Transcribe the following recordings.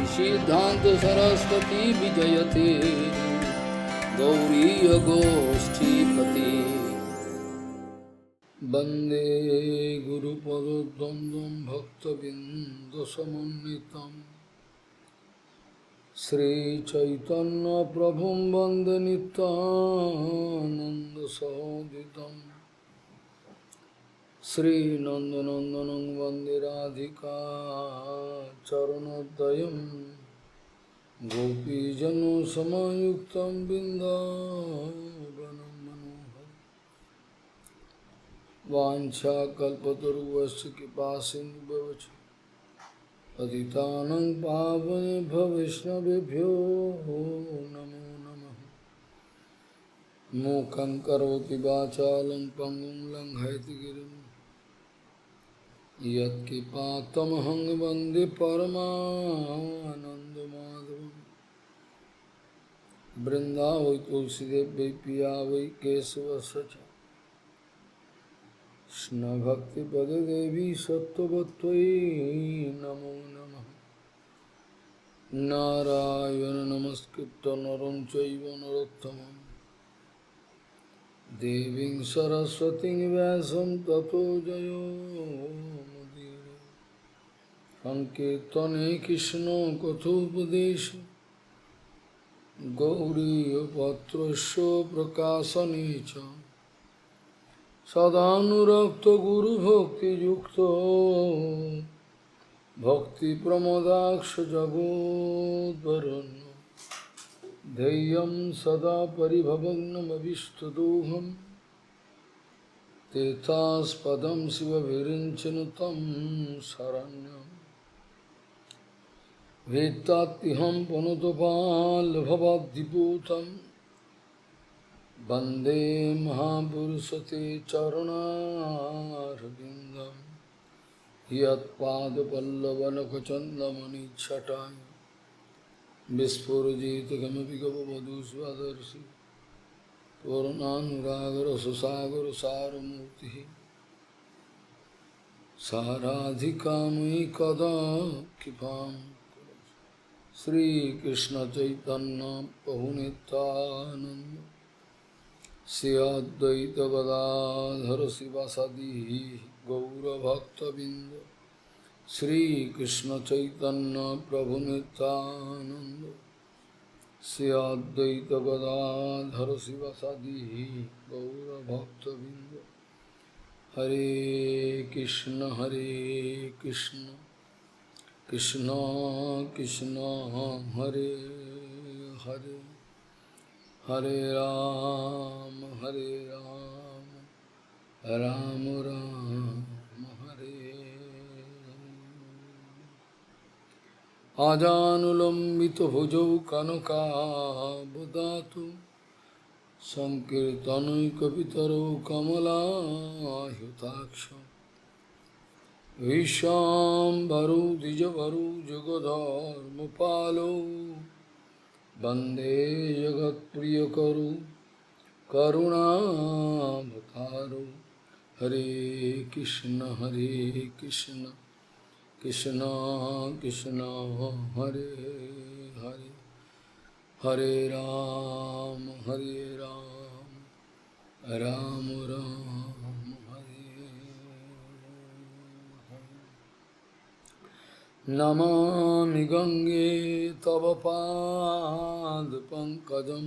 सिद्धांत सरस्वती विजयते गौरी गोष्ठीपति वंदे गुरुपद्वंद्वं भक्तबिंदुसमन्वितं श्रीचैतन्य प्रभुं वंदे नित्यानन्दसहोदितं श्रीनन्दनन्दनं वन्दे राधिका चरणोदयं गोपीजनसमायुक्तं बिन्दावनं मनोहरं वाञ्छाकल्पतरुश्च कृपासिन्धुभ्यश्च पतितानं पावनेभ्यो वैष्णवेभ्यो नमो नमः। मूकं करोति वाचालं पङ्गुं लङ्घयति गिरिं यत्कृपातमहं वन्दे परमानन्दमाधवं। वृन्दावै तुलसीदेवी पिया वै केशवस्य च कृष्णभक्तिपदे देवी सत्त्ववत्त्वयि नमो नमः। नारायण नमस्कृत्य नरं चैव नरोत्तमं देवीं सरस्वतीं व्यासं ततो जयो मुदीरये। संकीर्तने कृष्ण कथोपदेशे गौरीयपत्रस्य प्रकाशने च सदानुरक्त गुरुभक्तियुक्तो भक्तिप्रमोदाक्ष जगोद्वरुण्य ध्येयं सदा परिभवग्नमभिष्टदोहं तीर्थास्पदं शिवविरिञ्चनुतं शरण्यं वेत्तात्यहं पुनतपाल्भवाद्दिपूतं वन्दे महापुरुषते चरणारविन्दं यत्पादपल्लवनखचन्दमणिच्छटाय विस्फुरजित किमपि गपवधू स्वदर्शि पूर्णानुरागरससागरसारमूर्तिः साराधिकामयि कदा कृपां श्रीकृष्णचैतन्य प्रभुनित्यानन्द श्री अद्वैत गदाधर शिवासादि गौरभक्तबिंद श्रीकृष्ण चैतन्य प्रभु नित्यानंद श्री अद्वैत गदाधर शिवासादि गौरभक्तबिंद। हरे कृष्ण कृष्ण कृष्ण हरे हरे हरे राम राम राम हरे। आजानुलंबित भुजौ कनकावदातु संकीर्तनैकपितरौ कमलायुताक्ष विश्वाम्भरौ द्विजभरौ जुगधर्मपालौ वन्दे जगत्प्रियकरौ करुणावतारौ। हरे कृष्ण कृष्ण कृष्ण हरे हरे हरे राम राम राम हरे हरे। नमामि गंगे तव पाद पंकजं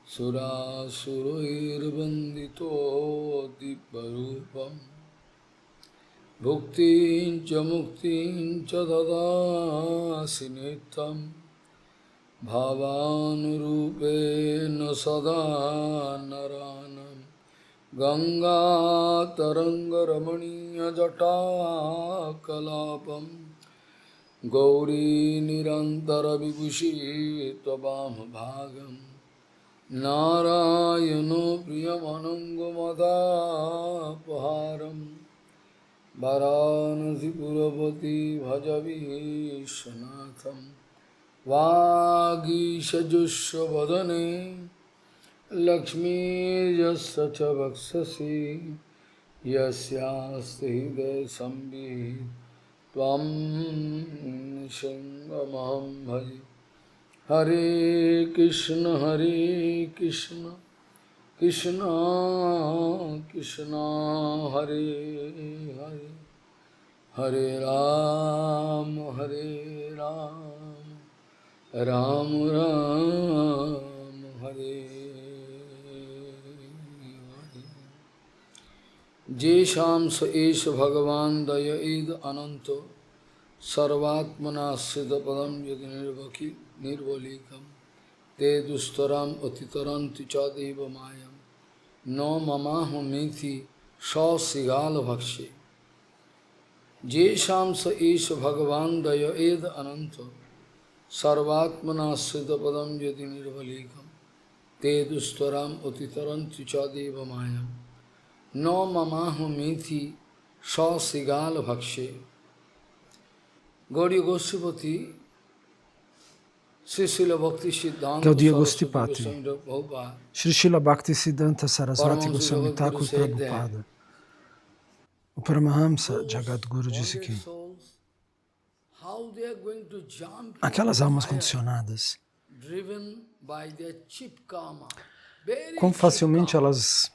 सुरासुरैर्वन्दितो दिव्यरूपं भुक्तिं च मुक्तिं च ददासि नित्यं भावानुरूपेण सदा नरानं। गंगातरङ्गरमणीयजटाकलापं गौरी निरन्तरविभूषि त्ववामभागं नारायणो प्रियमनङ्गमदापहारं वाराणसीपुरपति भजवीशनाथं। वागीशजुष्वदने लक्ष्मीर्यस्य च वक्षसि यस्यास्ति हृदयसंवित् त्वं Sanghamaham bhaji. Hare Krishna Krishna Krishna Hare Hare, Hare Ram Ram Ram Hare Hare. Jesham sa esha Bhagavan daya id ananto sarvatmana siddha padam yad nirvalikam te dustaram atitaranti chadeva mayam no mamaho miti sa sigal bhakshe. Jesham sa esha Bhagavan daya id ananto sarvatmana siddha padam yad nirvalikam te dustaram atitaranti chadeva mayam no mamaho miti sa sigal bhakshe. Gauriya Goswami, Sri Srila Bhakti Siddhanta Gaudiya Saraswati Goswami, Goswami Prabhupada, Shri Srila Bhaktisiddhanta Sarasvati Paramahansa Goswami Jagadguru Thakur said that Prabhupada, o Paramahamsa those Jagadguru disse bonded que souls, how they are going to jump into aquelas almas fire, condicionadas, driven by their cheap karma, very quão cheap facilmente karma. elas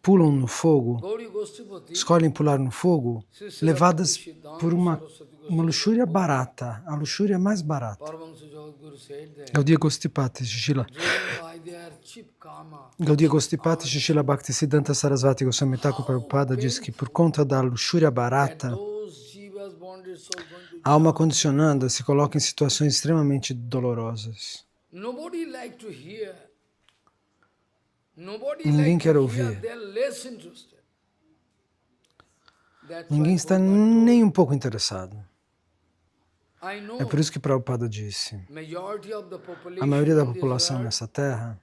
pulam no fogo, Gauriya Goswami, escolhem pular no fogo, Sri Srila levadas Bhakti Siddhanta por uma Saraswati Goswami luxúria Prabhupada, barata, a luxúria mais barata. Paramahansa Jagadguru said that Gaudiya Goswami, Shishila. driven by their cheap karma, Gaudiya Goswami, Shishila Bhaktisiddhanta Sarasvati Goswami Thakur Prabhupada diz que por conta da luxúria that barata, those jivas bonded souls going to a alma jump. condicionada se coloca em situações extremamente dolorosas. Nobody like to hear. Nobody Ninguém like quer to ouvir. hear. They're less interested. That's Ninguém why está Prabhupada told, nem um pouco interessado. I know É por isso que Prabhupada disse, majority of the a population maioria da in this população world, nessa terra,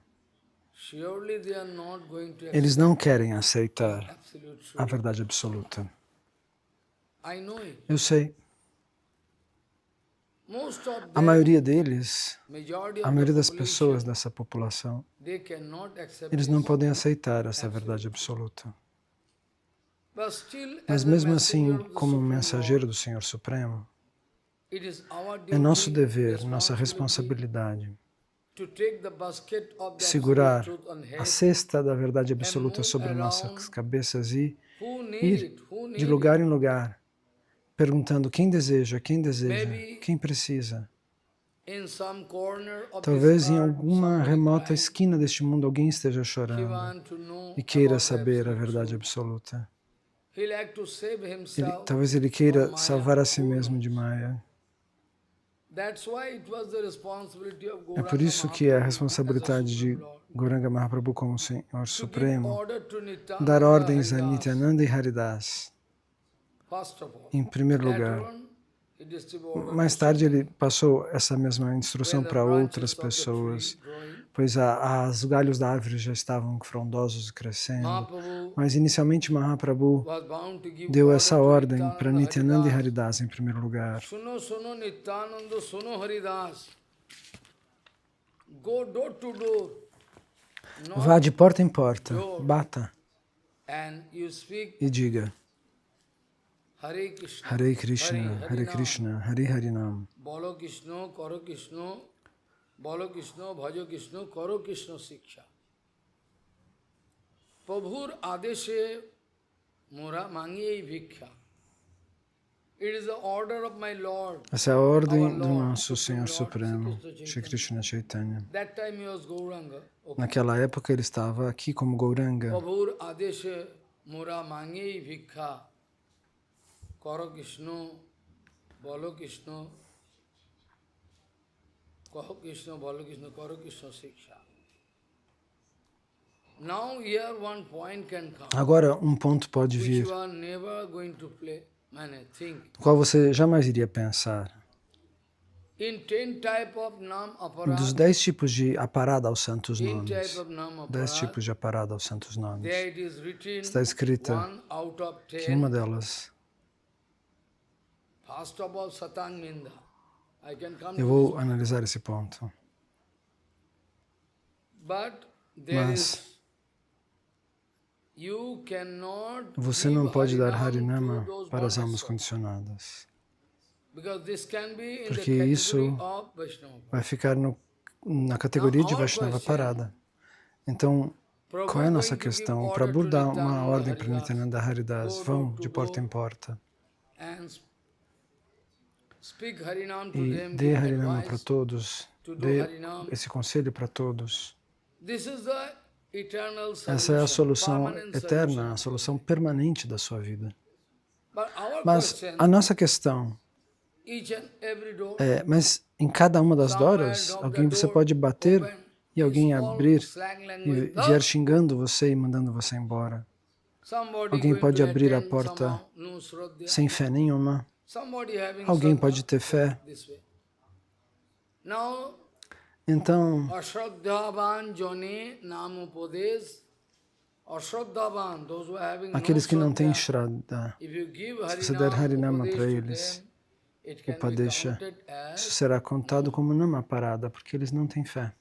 surely they are not going to eles não querem aceitar absolute a truth. verdade absoluta. I know it. Eu sei, Most of a them, maioria deles, majority a of maioria the das pessoas population, dessa população, they cannot accept eles não this. podem aceitar essa verdade absoluta. But still, Mas as a mesmo messenger assim, of the como um Supreme mensageiro Lord, do Senhor Supremo, it is our é nosso duty, dever, nossa responsibility responsabilidade, to take the basket of the absolute segurar truth on a head cesta da verdade and absoluta move sobre around nossas cabeças e who need ir it, who de need lugar it. em lugar, perguntando quem deseja, Maybe quem precisa. in some corner of this Talvez em earth, alguma somebody remota crying, esquina deste mundo alguém esteja he chorando want to know e queira about the saber a absolute verdade truth. absoluta. He like to save himself Talvez ele from queira Maya. salvar a si Who mesmo de knows? Maya. That's why it was the responsibility of É por Gauranga isso que é a Mahaprabhu as a responsabilidade Supreme de Lord Gauranga Mahaprabhu como Senhor to give Supremo order to dar Nityananda ordens a Haridas. Nityananda e Haridas, First of all, em primeiro later lugar. on, he distributed order Mais to tarde so ele many. passou essa mesma When instrução the para outras branches of the pessoas, tree growing, pois os galhos da árvore já estavam frondosos e crescendo. Mahaprabhu Mas inicialmente Mahaprabhu was bound to give deu order essa to ordem para Nityananda Nityananda e Haridas. Haridas em primeiro lugar. Suno, suno, Nityananda, suno, Haridas. Go door to door, Vá de porta em porta, door, bata and you speak e diga Hare Krishna, Hare Krishna, Hare Hare Nam, Krishna, Hare Harinam. Bolo Krishna, Karo Krishna, Bolo Krishna, Bhajo Krishna, Karo Krishna Siksha. Prabhur Adeshe Mora Mangi Bhiksha. It is the order of my Lord. Essa é a ordem Our do Lord, nosso Supreme Senhor Lord, Supremo, Shri Shri Krishna Krishna Chaitanya. That time he was Gauranga. Okay. Naquela época ele estava aqui como Gauranga. Prabhur Adeshe Mura Mangi Bhiksha. Karo Krishna, Bolo Krishna, Kaho Krishna, Bolo Krishna, Karo Krishna Siksha. Now here one point can come, Agora um ponto pode which vir, you are never going to play, think. no qual você jamais iria pensar. In 10 type of nam Dos aparat, 10 tipos de aparada aos santos 10 nomes, type of nam 10 aparat, tipos de aparada aos santos nomes, there it is written está escrita 1 out of que uma 10. delas, First of all, Satang Ninda. I can come eu to vou this. analisar esse ponto, But there mas is, you cannot você give não pode dar Harinam to Harinama those para as bonded almas souls. condicionadas. because this can be in the porque category isso of Vaishnava. vai ficar na categoria de Vaishnava Parada. Então, qual é a nossa questão? O Prabhu dá uma ordem para Nityananda Haridas, vão de porta em porta e dê Harinama para todos, dê esse conselho para todos. Essa é a solução eterna, a solução permanente da sua vida. Mas a nossa questão é, mas em cada uma das doras, você pode bater e alguém abrir e vier xingando você e mandando você embora. Alguém pode abrir a porta sem fé nenhuma. Alguém pode ter fé. Então, aqueles que não têm Shraddha, se você der Harinama para eles, Upadesha, isso será contado como Nama Parada, porque eles não têm fé.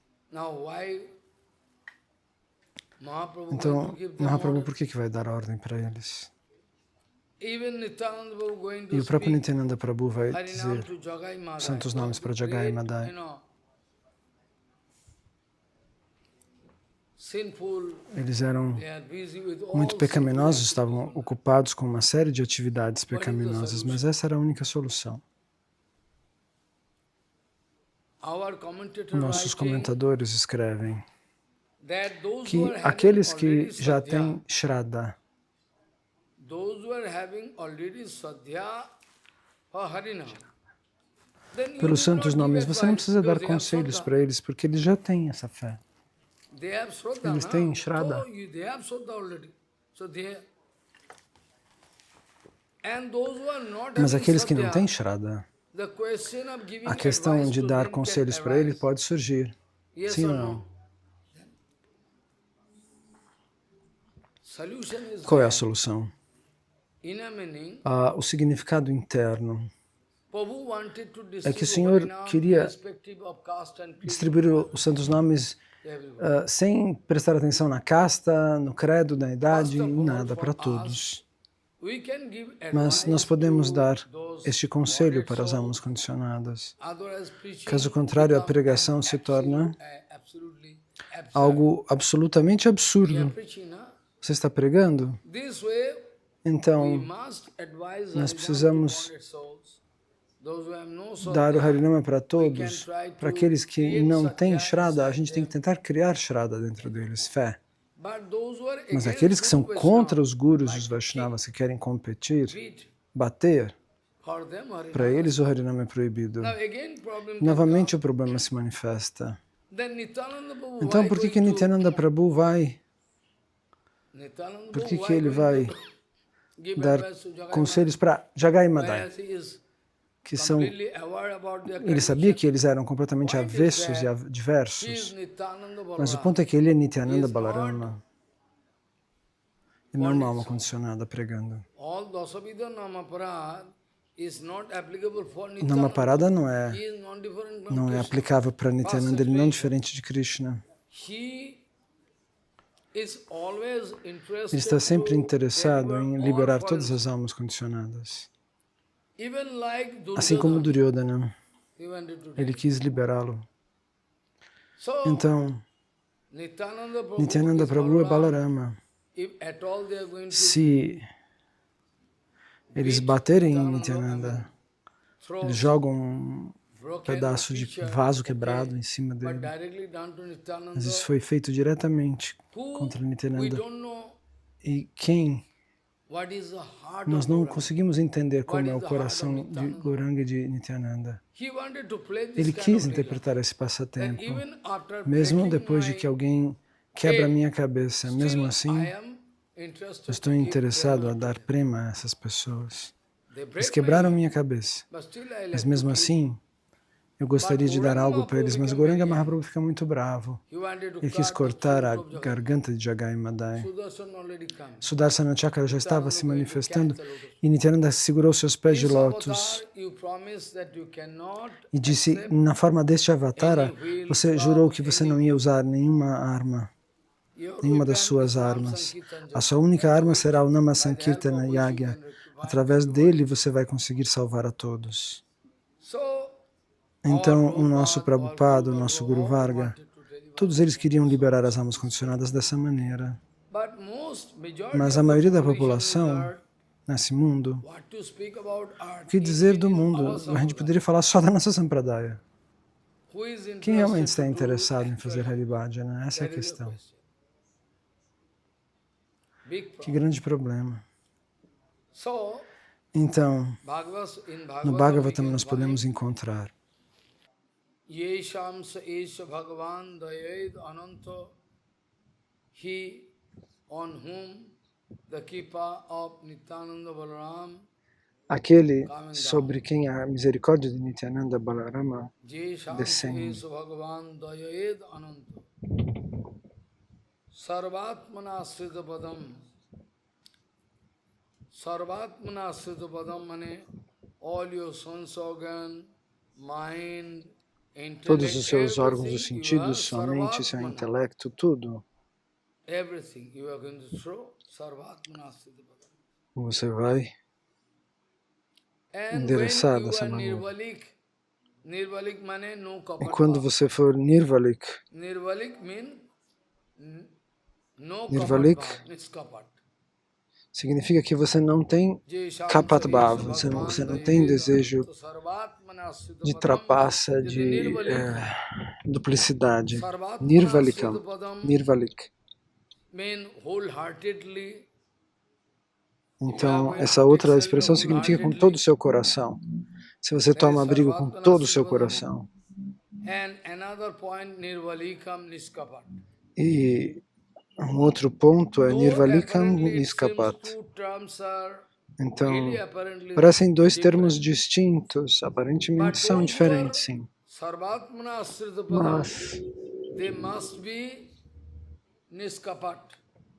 Então, Mahaprabhu, por que vai dar ordem para eles? E o próprio Nityananda Prabhu vai dizer santos nomes para Jagai Madai. Eles eram muito pecaminosos, estavam ocupados com uma série de atividades pecaminosas, mas essa era a única solução. Nossos comentadores escrevem que aqueles que já têm Shraddha, pelos santos nomes, você não precisa dar conselhos para eles, porque eles já têm essa fé. Eles têm Shraddha. Mas aqueles que não têm Shraddha, a questão de dar conselhos para ele pode surgir. Sim ou não? Qual é a solução? O significado interno é que o Senhor queria distribuir os santos nomes sem prestar atenção na casta, no credo, na idade, em nada, para todos. Mas nós podemos dar este conselho para as almas condicionadas. Caso contrário, a pregação se torna algo absolutamente absurdo. Você está pregando? Então, nós precisamos dar o Harinama para todos. Para aqueles que não têm Shraddha, a gente tem que tentar criar Shraddha dentro deles, fé. Mas aqueles que são contra os gurus, os Vaishnavas, que querem competir, bater, para eles o Harinama é proibido. Novamente o problema se manifesta. Então por que Nityananda Prabhu vai? Por que ele vai dar conselhos para Jagai Madai? Que são, ele sabia que eles eram completamente avessos e adversos, mas o ponto é que ele é Nityananda Balarama e não uma alma condicionada pregando. Nama Parada não é aplicável para Nityananda, ele não é diferente de Krishna. Ele está sempre interessado em liberar todas as almas condicionadas. Assim como Duryodhana, ele quis liberá-lo. Então, Nityananda Prabhu é Balarama. Se eles baterem em Nityananda, eles jogam um pedaço de vaso quebrado em cima dele. Mas isso foi feito diretamente contra Nityananda. E quem? Nós não conseguimos entender como é o coração de Gauranga e de Nityananda. Ele quis interpretar esse passatempo, mesmo depois de que alguém quebra a minha cabeça. Mesmo assim, eu estou interessado a dar prema a essas pessoas. Eles quebraram minha cabeça, mas mesmo assim, eu gostaria de dar algo para eles, mas Gauranga Mahaprabhu fica muito bravo. Ele quis cortar a garganta de Jagai Madai. Sudarsana Chakra já estava se manifestando e Nityananda segurou seus pés de lótus e disse, na forma deste avatara, você jurou que você não ia usar nenhuma arma, nenhuma das suas armas. A sua única arma será o Nama Sankirtana Yagya. Através dele você vai conseguir salvar a todos. Então, o nosso Prabhupada, o nosso Guru Varga, todos eles queriam liberar as almas condicionadas dessa maneira. Mas a maioria da população nesse mundo, o que dizer do mundo? A gente poderia falar só da nossa Sampradaya. Quem realmente está interessado em fazer Haribhajana? Essa é a questão. Que grande problema. Então, no Bhagavatam nós podemos encontrar Yeshamsa Esha Bhagavan Dayed Ananta, he on whom the Kripa of Nityananda Balaram aquele sobre quem a misericórdia de Nityananda Balarama Yeshamsa descende. Esha Bhagavan Dayed Ananta Sarvatmana Srita Padam Sarvatmana Srita Padam mane all your sense organ, mind, Todos os seus órgãos, os sentidos, sua mente, seu intelecto, tudo. Você vai endereçar dessa maneira. E quando você for Nirvalik, significa que você não tem kapat bhava, você não tem desejo de trapaça, de duplicidade. Nirvalikam, Nirvalik. Então, essa outra expressão significa com todo o seu coração. Se você toma abrigo com todo o seu coração. E um outro ponto é Nirvalikam Niskapat. Então, parecem dois termos distintos, aparentemente são diferentes, sim. Mas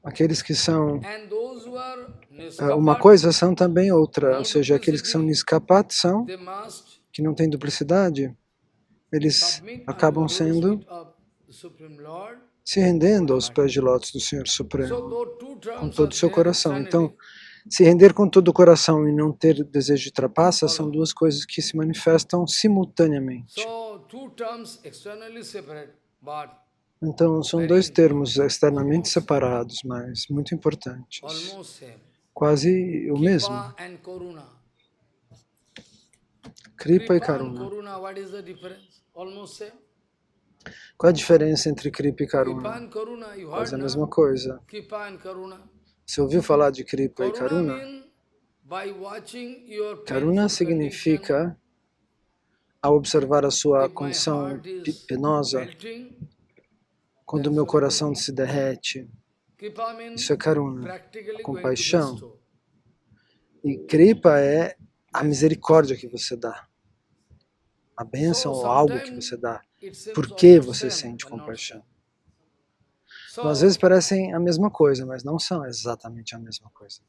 aqueles que são uma coisa são também outra, ou seja, aqueles que são Niskapat são, que não têm duplicidade, eles acabam se rendendo aos pés de lótus do Senhor Supremo, com todo o seu coração. Então, se render com todo o coração e não ter desejo de trapaça são duas coisas que se manifestam simultaneamente. Então, são dois termos externamente separados, mas muito importantes. Quase o mesmo. Kripa e Karuna. Qual a diferença entre Kripa e Karuna? Quase a mesma coisa. Você ouviu falar de Kripa e Karuna? Karuna significa, ao observar a sua condição penosa, quando o meu coração se derrete, isso é Karuna, compaixão. E Kripa é a misericórdia que você dá, a bênção ou algo que você dá. Por que você sente compaixão? Então, às vezes parecem a mesma coisa, mas não são exatamente a mesma coisa.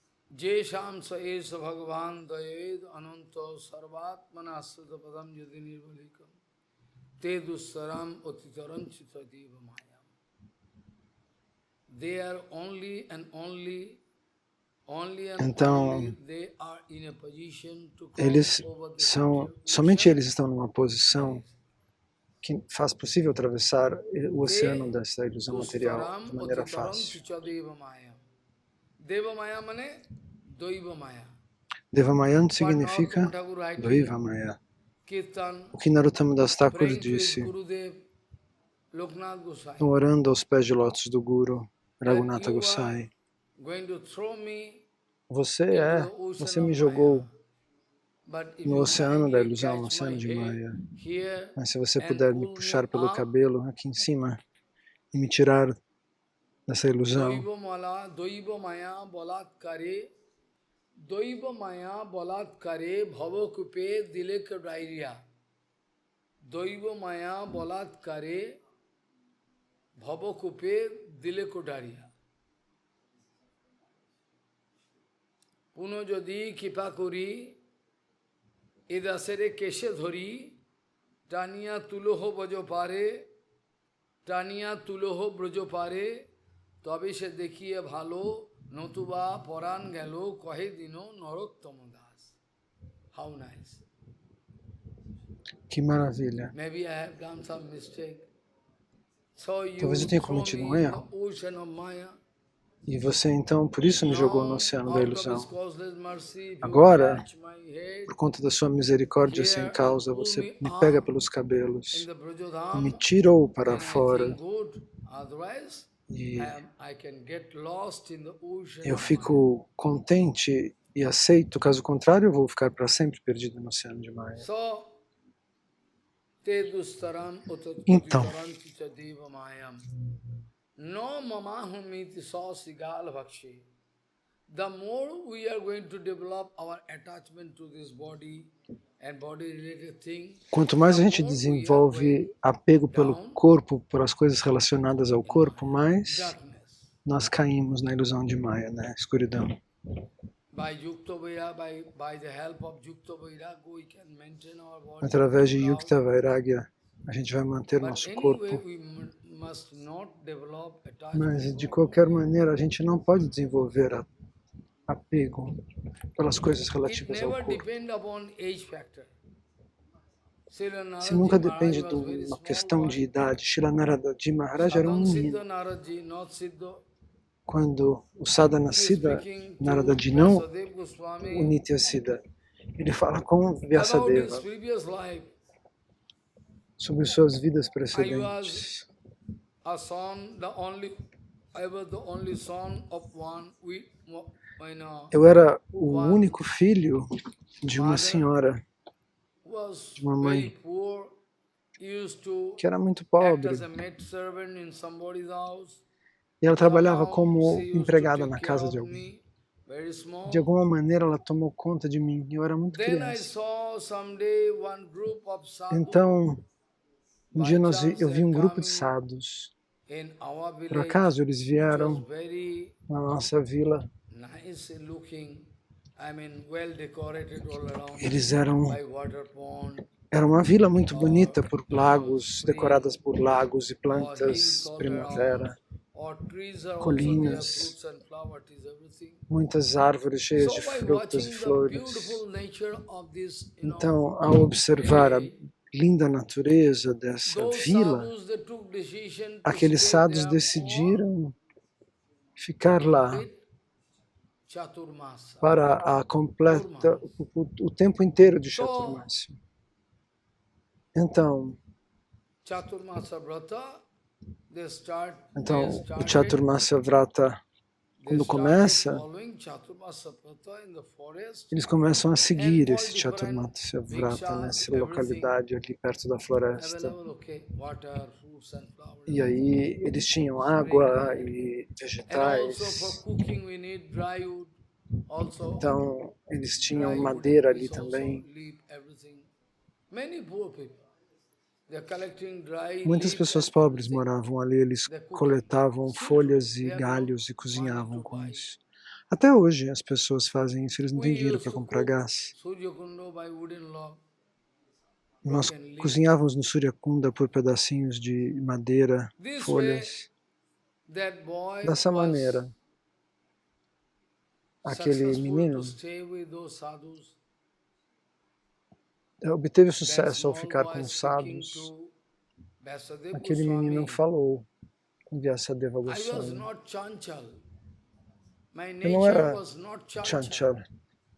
Então, somente eles estão numa posição que faz possível atravessar o oceano dessa ilusão material de maneira fácil. Devamayan significa Doivamaya. O que Narottama Das Thakur disse, orando aos pés de lótus do Guru, Raghunatha Gosai, você me jogou no oceano da ilusão, no oceano de Maya. Mas se você puder me puxar pelo cabelo aqui em cima e me tirar dessa ilusão, পুনঃ যদি কৃপা করি এদাসেরে কেশে ধরি টানিয়া তুলোহ ব্রজ পারে টানিয়া তুলোহ ব্রজ পারে তবে সে দেখিয়ে ভালো নতুবা পরাণ গেল কহে দিন নরোত্তম Das. How nice. Que maravilha. Maybe I have done some mistake. So Talvez eu you tenha throw cometido um me in the erro. ocean of Maya. E você, então, por isso me jogou no Now, oceano da out of His ilusão. causeless mercy, if you Agora, catch my head por conta da sua misericórdia sem here and causa, pull você me me pega up pelos in cabelos the e me Brajodham, tirou para then I fora. think good. Otherwise, E I can get lost in the ocean eu of Maya. fico contente e aceito. Caso contrário, eu vou ficar para sempre perdido no oceano de Maia. So, te dustaram Então, utitaram chicha deva mayam. No mamahumiti sasigal bhakshi. The more we are going to develop our attachment to this body and body-related thing, quanto mais the a gente more we are going desenvolve apego pelo down corpo, por as coisas relacionadas ao in corpo, Maya, mais darkness. nós caímos na ilusão de Maia, né? Escuridão. By Yukta Vairagya, by the help of Yukta Vairagya, we can maintain our body Através de without. Yukta Vairagya, a gente vai manter But nosso anyway, corpo. we must not develop Mas, attachment de to qualquer body. maneira, a gente não pode desenvolver apego pelas coisas It relativas ao never corpo. depend upon age factor. Srila Se Naradji nunca Maharaj depende de was very uma small questão de boy. idade. Srila Narada Maharaj era um Sadhan menino. Siddha Naradji, not Siddha. Quando o Sadhana He is Siddha, speaking Narada to não Vyasadeva o Goswami Nitya Siddha, ele fala com about his Vyasadeva previous life. sobre suas vidas I was precedentes. a son, I was the only son of one Eu era o único filho de uma mother senhora, was de uma very mãe, poor, used to que era muito act pobre. as a maid servant in somebody's house. E ela trabalhava Somehow como she used to empregada take na care casa of de alguém. me, very small. De alguma maneira ela tomou conta de mim. Eu era muito Then I criança. saw someday one group of sadhu, Então, um dia by chance eu vi um they're grupo de coming sadhus. in our Por village, acaso eles which was vieram very na nossa vila. nice looking, I mean well decorated all around Eles eram by water pond, Era uma vila muito or bonita por lagos, spring, decoradas por lagos e or hills plantas all primavera, around, or trees are also there, colinas, fruits and flower trees, everything. muitas árvores cheias So de by frutas e watching the flores. beautiful nature of this, Então, ao observar a linda natureza dessa those vila, sadhus, they took decision to aqueles stay sadhus there decidiram ficar lá complete Chaturmasa. para a completa, o tempo inteiro de So, Chaturmasya. Então, Chaturmasa Vrata, o started Chaturmasya Vrata, quando começa, following Chaturmasa Vrata in the forest, eles começam a seguir all esse different Chaturmasya Vrata vrikshas, nessa everything localidade ali perto da floresta. available, okay, water, fruits and flowers. E aí eles tinham água e And also vegetais. for cooking we need dry wood, also Então eles tinham dry wood, madeira ali which also também. leaf, everything. Many poor people. They're collecting dry Muitas leaves pessoas and pobres everything. moravam ali, eles They're cooking. coletavam Simple. folhas e They have galhos e no cozinhavam money to com buy. isso. Até hoje as pessoas fazem isso, eles não We têm dinheiro used para to comprar cook gás. Suryakundo by wooden log, Nós broken leaf. cozinhávamos no Suryakunda por pedacinhos de madeira, This way, folhas. that boy Dessa was maneira, aquele successful menino to stay with those sadhus. obteve That sucesso ao small ficar boy com os speaking sadhus. to Vyasadeva Aquele menino Goswami. falou com Vyasadeva I was Goswami. not chanchal. My Eu não nature era was not chanchal. chanchal.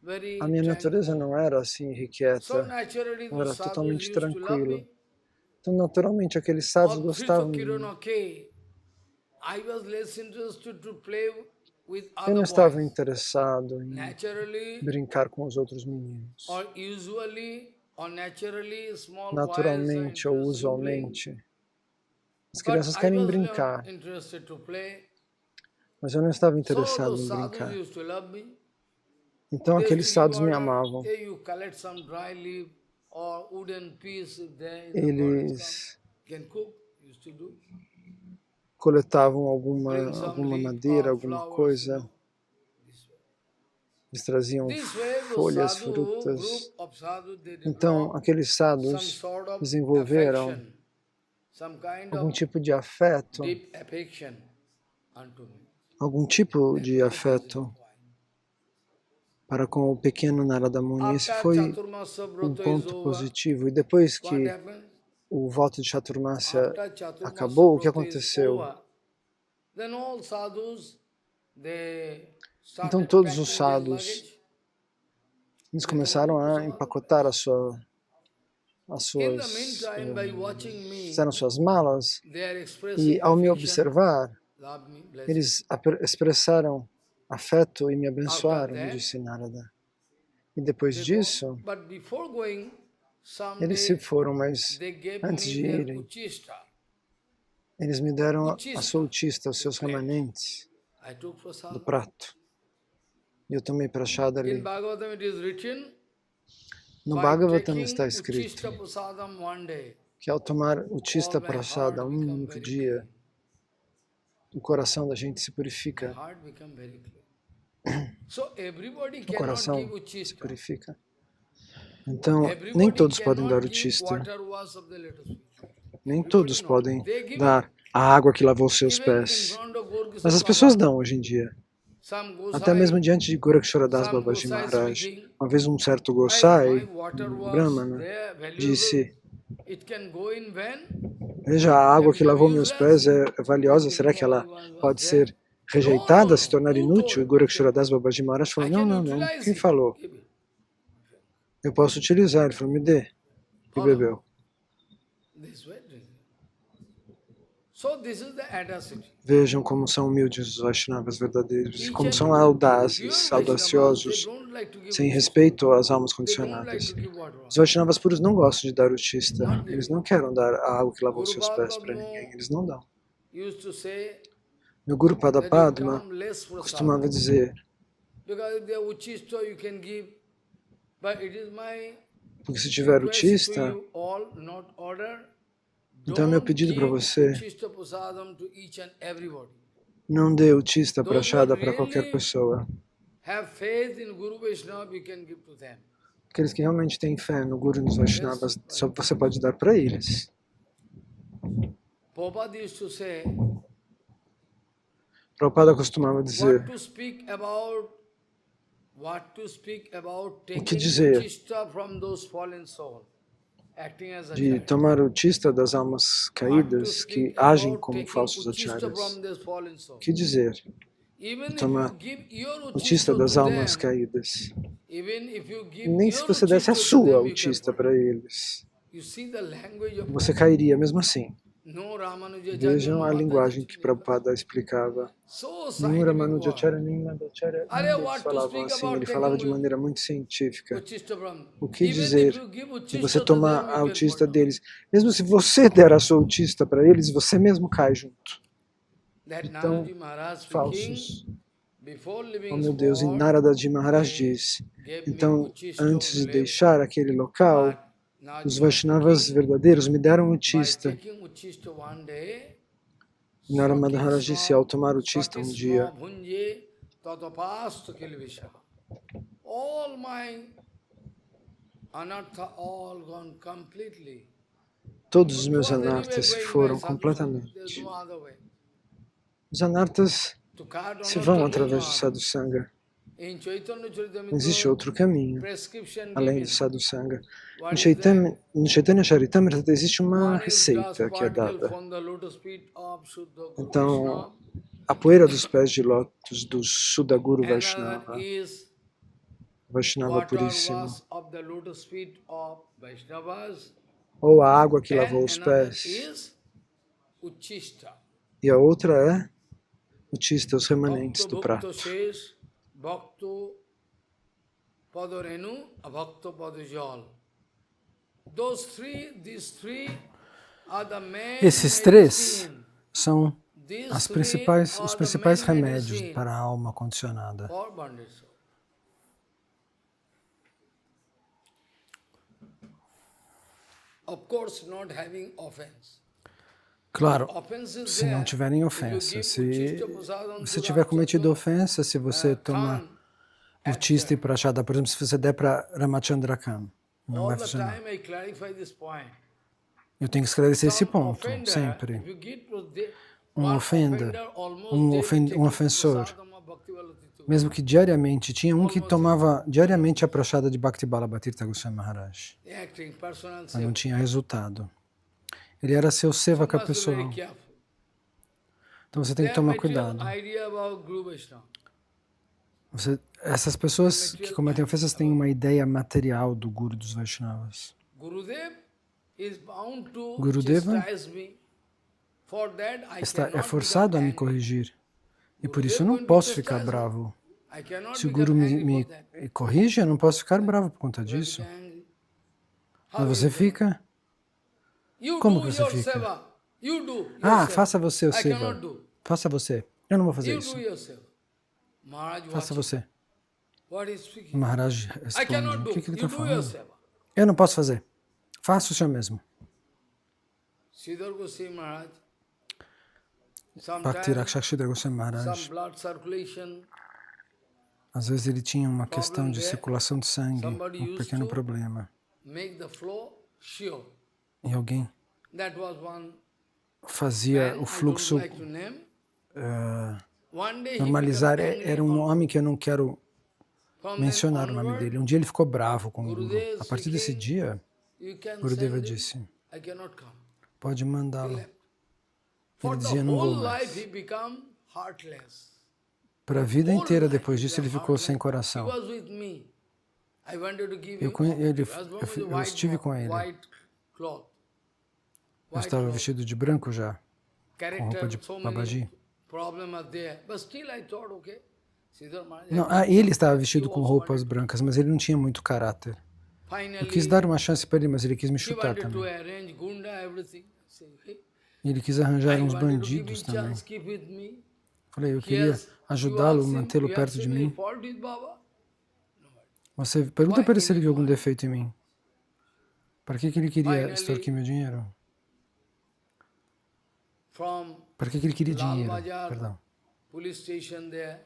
Very A minha natureza tranquil. não era assim So irrequieta, naturally eu those era sadhus totalmente used to love tranquilo. me. Então, naturalmente, aqueles sadhus All three gostavam to de mim. Kiranake. I was less interested to play with Eu não other estava boys. interessado em Naturally brincar com os outros meninos. or usually or naturally small boys are Naturalmente ou interested in playing. usualmente, as But crianças I querem was brincar, not interested to play. mas eu não estava So interessado those em sadhus brincar. used to love me. Então, They used aqueles to give sadhus me order, amavam. hey, you collect some dry leaf or wooden piece if there in the forest come. Eles Can cook, used to do. coletavam Bring some alguma leaf madeira, or alguma flowers, coisa. This way. Eles traziam This way, the folhas, sadhu, frutas. group of sadhu, they Então, develop aqueles some sadhus sort of desenvolveram affection, some kind algum of tipo de afeto, deep affection unto me. algum tipo That de was the reason afeto why. para com o pequeno Narada Muni. Esse foi um ponto positivo. E depois que o voto de Chaturmasya acabou, o que aconteceu? Então todos os sadhus, eles começaram a empacotar fizeram suas malas, e ao me observar, eles expressaram afeto e me abençoaram, disse Narada. E depois disso, eles se foram, mas antes de irem, eles me deram a sua utista, os seus remanentes do prato. E eu tomei prashada ali. No Bhagavatam está escrito que ao tomar utista prashada um único dia, o coração da gente se purifica. O coração se purifica. Então, nem todos podem dar utista. Nem todos podem dar a água que lavou seus pés. Mas as pessoas dão hoje em dia. Até mesmo diante de Goraksharadas Babaji Maharaj. Uma vez um certo Gosai, um Brahmana, disse: veja, a água que lavou meus pés é valiosa, será que ela pode ser rejeitada, se tornar inútil? E Goraksharadas Babaji Maharaj falou: não, quem falou? Eu posso utilizar. Ele falou: me dê. E bebeu. Vejam como são humildes os Vaishnavas verdadeiros, como são audaciosos, sem respeito às almas condicionadas. Os Vaishnavas puros não gostam de dar utista, eles não querem dar a água que lavou seus pés para ninguém, eles não dão. Meu Guru Padapadma costumava dizer: porque se tiver utista, então é meu pedido para você, não dê utista prashada para qualquer pessoa. Aqueles que realmente têm fé no Guru e nos Vaishnavas, só você pode dar para eles. Prabhupada costumava dizer: o que dizer de tomar o tista das almas caídas que agem como falsos acharyas? O que dizer de tomar o tista das almas caídas? Nem se você desse a sua utista para eles, você cairia mesmo assim. Vejam a linguagem que Prabhupada explicava. Nem Ramanujacharya, nem Madhacharya, eles falavam assim, ele falava de maneira muito científica. O que dizer de você tomar a autista deles? Mesmo se você der a sua autista para eles, você mesmo cai junto. Então, falsos. Oh meu Deus, e Naradaji Maharaj diz: então, antes de deixar aquele local, os Vaishnavas verdadeiros me deram utista. Narada Maharaj disse: ao tomar utista um dia, todos os meus anartas se foram completamente. Os anartas se vão através do sadhusanga. Não existe outro caminho além do sadhusanga. No Chaitanya Charitamrita existe uma receita que é dada. Então, a poeira dos pés de lótus do Sudaguru Vaishnava, Vaishnava puríssimo, ou a água que lavou os pés, e a outra é utista, os remanentes do prato. Esses três são os principais remédios para a alma condicionada. Claro, se não tiverem ofensa. Se você tiver cometido ofensa, se você tomar utista e prashada, por exemplo, se você der para Ramachandrakam, não vai funcionar. Eu tenho que esclarecer esse ponto, sempre. Um ofensor, Mesmo que diariamente, tinha um que tomava diariamente a prashada de Bhakti Ballabha Tirtha Goswami Maharaj, mas não tinha resultado. Ele era seu sevaka pessoal. Então você tem que tomar cuidado. Essas pessoas que cometem ofensas têm uma ideia material do Guru dos Vaishnavas. Gurudeva é forçado a me corrigir. E por isso eu não posso ficar bravo. Se o Guru me corrige, eu não posso ficar bravo por conta disso. Mas você fica? Como que você fica? Ah, faça você o seva. Faça você. Eu não vou fazer isso. Faça você. O Maharaj responde, o que ele está falando? Eu não posso fazer. Faça o senhor mesmo. Bhakti Rakshakshidhar Goswami Maharaj, às vezes ele tinha uma questão de circulação de sangue, um pequeno problema. E alguém fazia o fluxo normalizar. Era um homem que eu não quero mencionar o nome dele. Um dia ele ficou bravo com o Guru. A partir desse dia, Gurudeva disse, pode mandá-lo. Ele dizia, não vou mais. Para a vida inteira, depois disso, ele ficou sem coração. Eu estive com ele. Eu estava vestido de branco já, com roupa de Babaji. Não, ele estava vestido com roupas brancas, mas ele não tinha muito caráter. Eu quis dar uma chance para ele, mas ele quis me chutar também. Ele quis arranjar uns bandidos também. Falei, eu queria ajudá-lo, mantê-lo perto de mim. Você pergunta para ele se ele viu algum defeito em mim. Para que ele queria extorquir meu dinheiro? Para que ele queria dinheiro? Perdão.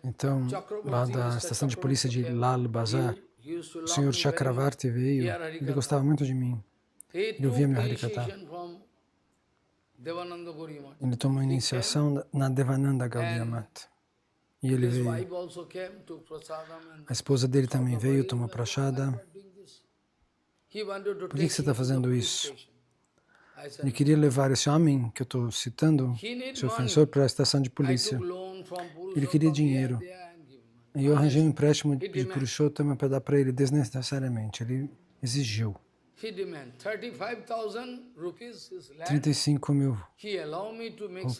Então, lá da estação de polícia de Lal Bazar, o senhor Chakravarti veio. Ele gostava muito de mim. Ele ouvia meu Harikatha. Ele tomou iniciação na Devananda Gaudiya Mat. E ele veio. A esposa dele também veio, tomou prashada. Por que você está fazendo isso? Ele queria levar esse homem que eu estou citando, esse ofensor, para a estação de polícia. Ele queria dinheiro. E eu arranjei um empréstimo de Purushottama para dar para ele desnecessariamente. Ele exigiu. 35 mil rupias.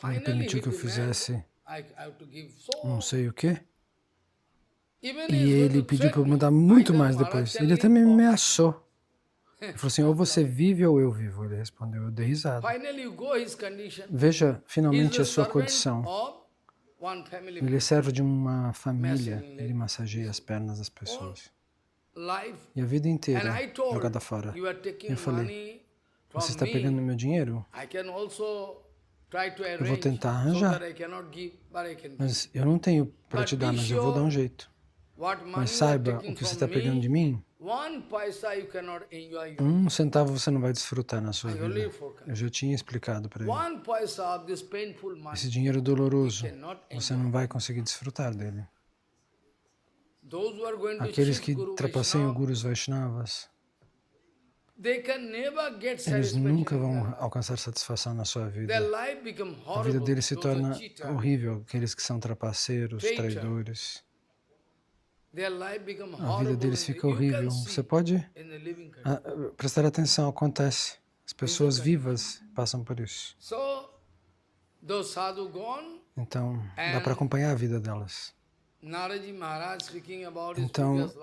Ele permitiu que eu fizesse não sei o quê. E ele pediu para eu mandar muito mais depois. Ele até me ameaçou. Ele falou assim, ou você vive ou eu vivo. Ele respondeu, eu dei risada. Veja, finalmente, a sua condição. Ele é servo de uma família. Ele massageia as pernas das pessoas. E a vida inteira jogada fora. Eu falei, você está pegando meu dinheiro? Eu vou tentar arranjar. Mas eu não tenho para te dar, mas eu vou dar um jeito. Mas saiba, o que você está pegando de mim, 1 centavo você não vai desfrutar na sua vida. Eu já tinha explicado para ele. Esse dinheiro doloroso, você não vai conseguir desfrutar dele. Aqueles que trapaceiam Gurus Vaishnavas, eles nunca vão alcançar satisfação na sua vida. A vida deles se torna horrível, aqueles que são trapaceiros, traidores. A vida deles fica horrível. Você pode prestar atenção, acontece. As pessoas vivas passam por isso. Então, dá para acompanhar a vida delas. Então,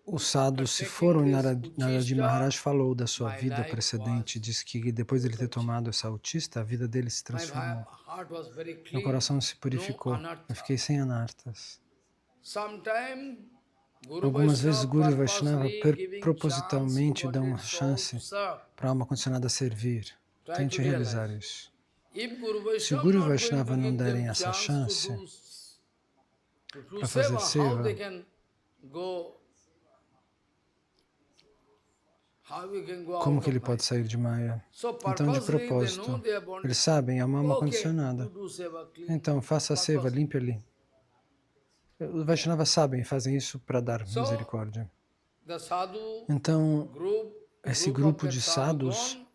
os sadhus se foram e Naraji Maharaj falou da sua vida precedente, disse que depois de ele ter tomado essa autista, a vida dele se transformou. Meu coração se purificou, eu fiquei sem anartas. Algumas vezes Guru Vaishnava propositalmente dão uma chance para a alma condicionada servir. Tente realizar isso. Se o Guru Vaishnava não derem essa chance para fazer seva, how we can go Como out que ele of pode Maya? sair de Maya? So Então, de purposely they know propósito, they are born. eles sabem, a alma Okay, condicionada. you do seva clean. Então, faça a seva, Purpose. limpe ali. Os Vaishnavas sabem, fazem isso para dar So, misericórdia. the sadhu Então, group, esse group of grupo that de sadhu sadhus, gone,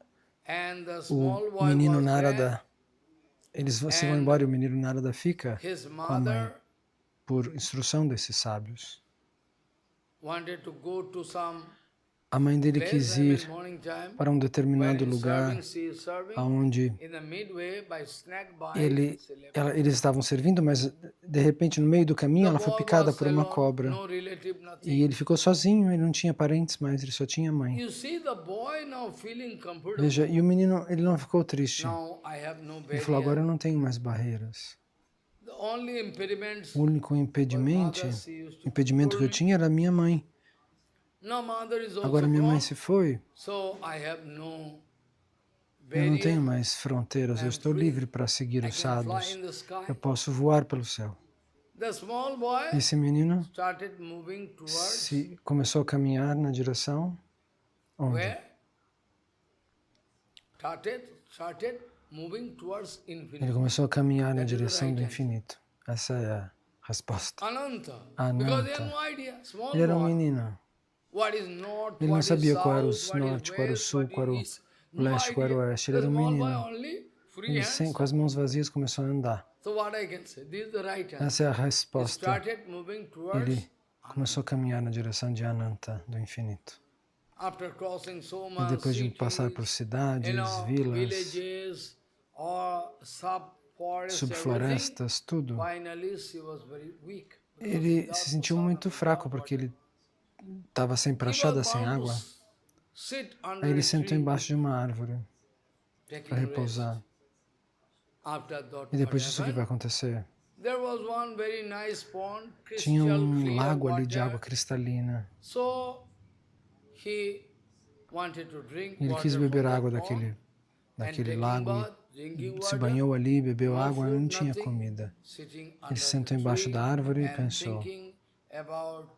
and the o small boy menino was there. Narada, eles se vão embora e o menino Narada fica His com a mãe, mother por instrução desses sábios. wanted to go to some A mãe dele place, quis I mean, ir morning time, para um determinado when he's lugar serving, she is serving. onde In the midway, by snack bite, she left. eles estavam servindo, mas de repente no meio do caminho ela The foi boy picada was por uma alone, cobra. no relative, nothing. E ele ficou sozinho, ele não tinha parentes mais, ele só tinha mãe. You see the boy now feeling comfortable. Veja, e o menino, ele não ficou triste. Now I have no Ele falou, agora barrier. eu não tenho mais barreiras. The only impediments O único impedimento que eu tinha era a minha mãe. no, mother is also Agora minha mãe gone, se foi, so I have no eu não tenho barrier. mais fronteiras, eu estou livre para seguir I os can fly sadhus. in the sky. Eu posso voar pelo céu. The small boy Esse menino started moving towards começou a caminhar na direção onde? where? Started moving towards infinity. Ele começou a caminhar na That is the direção right do answer. infinito. Essa é a resposta. Ananta. Ananta. Because they had no idea. Small Ele era um boy. menino. What is north, Ele não what sabia is qual era o south, what is norte, qual era o west, sul, what qual era o is east. No leste, qual era o idea. oeste. Ele The era um small boy menino. only free Ele hands. com as mãos vazias começou a andar. So what I can say, this is the right answer. Essa é a He resposta. started moving towards Ele começou a caminhar na direção de Ananta, do infinito. after crossing so E much depois de passar por cities, cidades, vilas, villages, or sub-forests, subflorestas, tudo, finally she was very weak. ele se sentiu muito fraco porque ele estava sem prachada, sem água. Sit Aí under ele a sentou tree, embaixo de uma árvore taking para rest. repousar. After that, E depois what disso o que vai happened? acontecer? There was one very nice pond, Tinha crystal um clear lago ali de water. água cristalina. So he wanted to drink Ele quis water beber from água that pond, daquele and taking lago bath, e drinking se water, banhou ali, bebeu no água, food, não tinha nothing, comida. sitting under Ele se sentou the embaixo tree da árvore e and pensou thinking about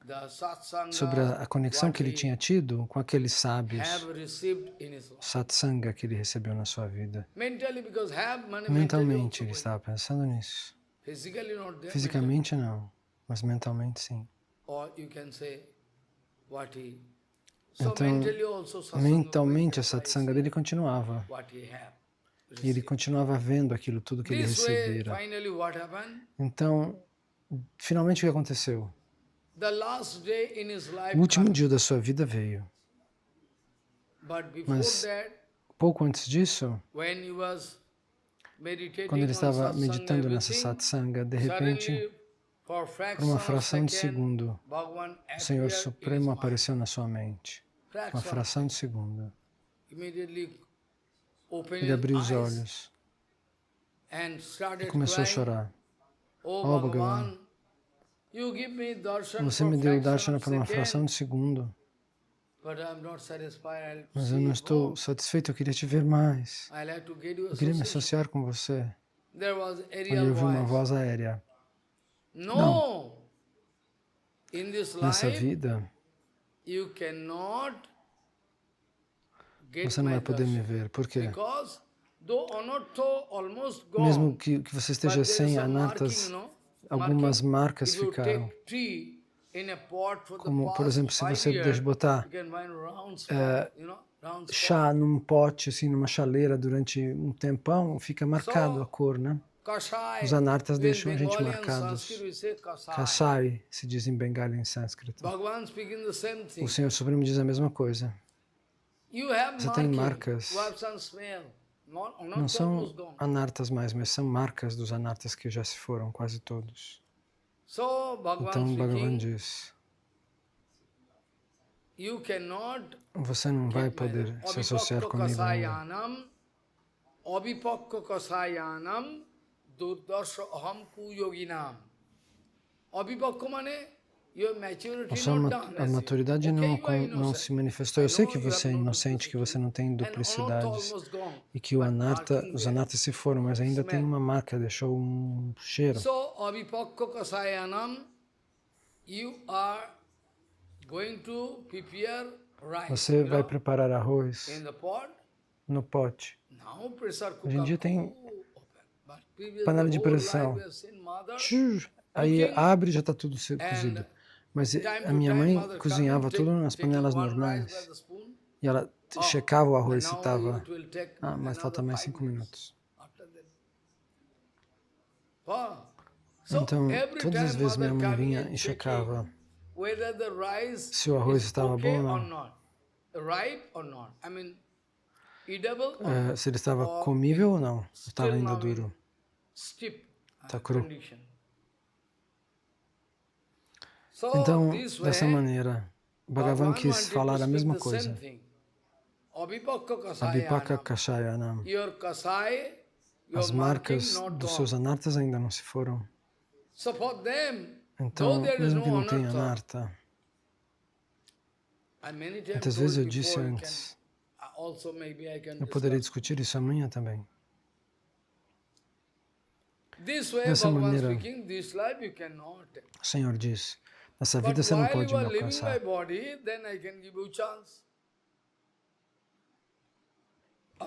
the satsanga, sobre a conexão que ele what he tinha tido com aqueles sábios, have received in his life. satsanga que ele recebeu na sua vida. Mentally, because mentally Mentalmente also ele going. estava pensando nisso. Physically not there. Fisicamente não, mas mentalmente sim. Or you can say what he. So Então, mentally also satsanga mentalmente a going, that's why satsanga dele continuava. what he have. E ele continuava vendo aquilo tudo que ele This way, recebera. finally what happened? Então, finalmente o que aconteceu? The last day in his life O último come. dia da sua vida veio. But before Mas that, pouco antes disso, when he was meditating quando ele on estava satsanga, meditando nessa everything, satsanga, de repente, suddenly, for por uma fração de second, segundo, Bhagavan o Senhor appeared in his Supremo mind. apareceu na sua mente. Uma Fraction. fração de segundo. Immediately opened Ele abriu his os eyes olhos and e started começou a crying. chorar. Oh, Oh, Bhagavan, Bhagavan, you give me darshan você for me deu o fraction darshana of por uma fração second, de segundo, but I'm not satisfied. I'll mas eu see não estou more. satisfeito, eu queria te ver mais. I like to get you Eu queria me association. associar com você. There was Aí aerial eu ouvi uma voice. voz aérea. No! In this Nessa life, vida, you cannot get você não my vai poder me darshan. ver. Por quê? Because though Anatto almost gone, Mesmo que você but esteja there is sem some anartas, marking, algumas marking. marcas If you ficaram. take tea in a pot for the Como, por past exemplo, se 5 você years, botar you can find round round chá num pote, assim, numa chaleira durante um tempão, fica marcado a cor, né? Kashai. Os anartas In deixam a gente Bengali and marcados. Sanskrit we say kasai. Kasai, se diz em Bengali em sânscrito. Bhagavan speaking the same thing. O Senhor Supremo diz a mesma coisa. You have Você tem marking, marcas. you have some smell. Not Não almost são gone. anartas mais, mas são marcas dos anartas que já se foram, quase todos. So Bhagavan Então, Bhagavan speaking, diz, you cannot você não vai get poder married. se associar Abhipakka comigo ainda. kasayanam, abhipakka kasayanam, durdarsha aham kuyoginam. Abhipakka mane, your maturity not done. A maturidade Okay, não, you are não innocent. se manifestou. Eu I sei know que you você é have no inocente, que você não tem And Anatto duplicidades. almost gone. E que o But anarta, marking os there. anartas se foram, mas ainda tem uma marca, deixou um cheiro. So, abhipakka kasayanam, you are Você vai preparar arroz no pote. Hoje em dia tem panela de pressão. Aí abre e já está tudo cozido. Mas a minha mãe cozinhava tudo nas panelas normais. E ela checava o arroz se estava... Ah, mas falta mais 5 minutos. Então, todas as vezes minha mãe vinha e checava se o arroz estava bom ou não. Se ele estava comível ou não. Estava ainda duro. Está cru. Então, dessa maneira, Bhagavan quis falar a mesma coisa. Abhipaka Kashayanam. As marcas dos seus anartas ainda não se foram. Então, mesmo que não tenha anarta, muitas vezes eu disse antes, eu poderia discutir isso amanhã também. Dessa maneira, o Senhor diz, nessa vida você não pode me alcançar.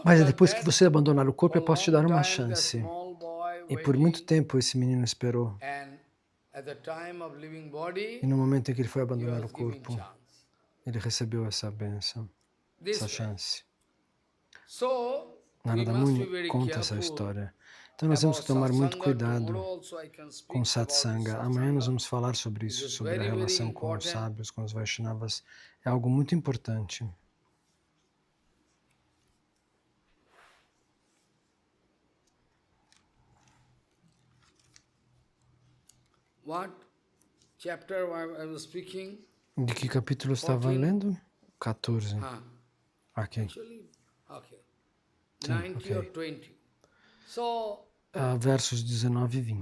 Mas depois que você abandonar o corpo, eu posso te dar uma chance. E por muito tempo esse menino esperou. E no momento em que ele foi abandonar o corpo, ele recebeu essa bênção, essa chance. Narada Muni conta essa história. Então nós temos que tomar muito cuidado com o satsanga. Amanhã nós vamos falar sobre isso, sobre a relação com os sábios, com os Vaishnavas. É algo muito importante. De que capítulo estava lendo? 14. Aqui. Sim, okay. Versos 19 e 20.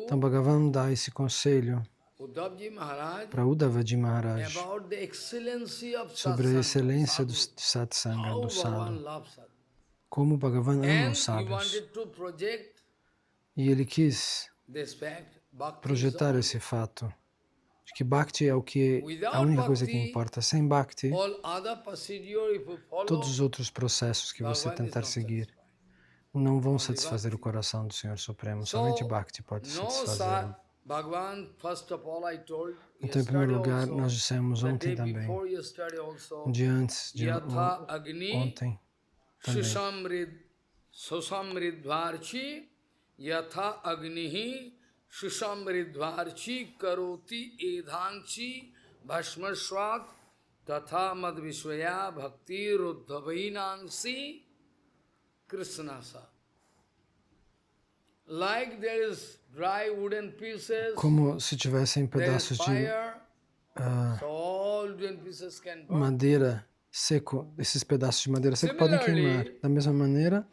Então Bhagavan dá esse conselho para Uddhavaji Maharaj sobre a excelência do satsanga, do sadhu. Como Bhagavan ama os sábios. E ele quis projetar esse fato de que Bhakti é a única coisa que importa. Sem Bhakti, todos os outros processos que você tentar seguir não vão satisfazer o coração do Senhor Supremo. Somente Bhakti pode satisfazê-lo. Então, em primeiro lugar, nós dissemos ontem também, um dia antes de ontem também, Yatha agnihi shusamridvarchi karoti edhanchi bhasmaswat tatha madvishvaya bhakti ruddhavainansi krishnasa. Like there is dry wooden pieces, como se tivessem pedaços de madeira seco, esses pedaços de madeira seco podem queimar. Da mesma maneira,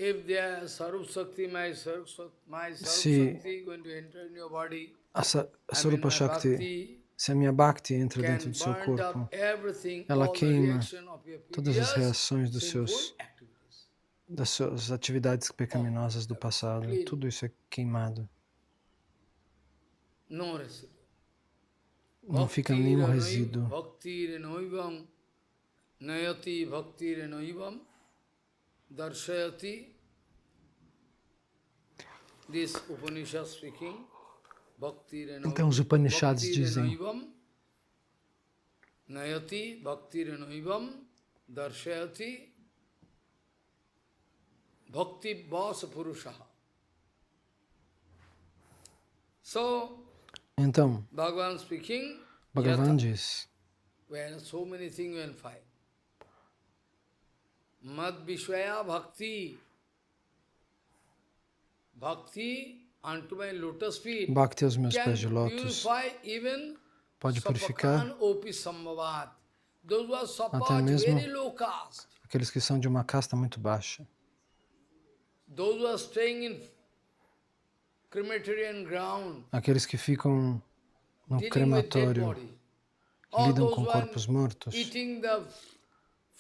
se a Sarupa Shakti, se a minha Bhakti entra dentro do seu corpo, ela queima todas as reações das suas atividades pecaminosas do passado. Tudo isso é queimado. Não fica nenhum resíduo. Nayati bhakti renoivam darshayati. This Upanishad speaking. Então os Upanishads dizem Nayati bhakti renoivam darshayati bhakti vasa purushaha. Então, Bhagavan diz, so many things will find. Mad Vishwaya Bhakti. Bhakti unto my lotus feet. Bhakti aos meus pés de lótus pode purificar até mesmo aqueles que são de uma casta muito baixa. Aqueles que ficam no crematório, que lidam com corpos mortos.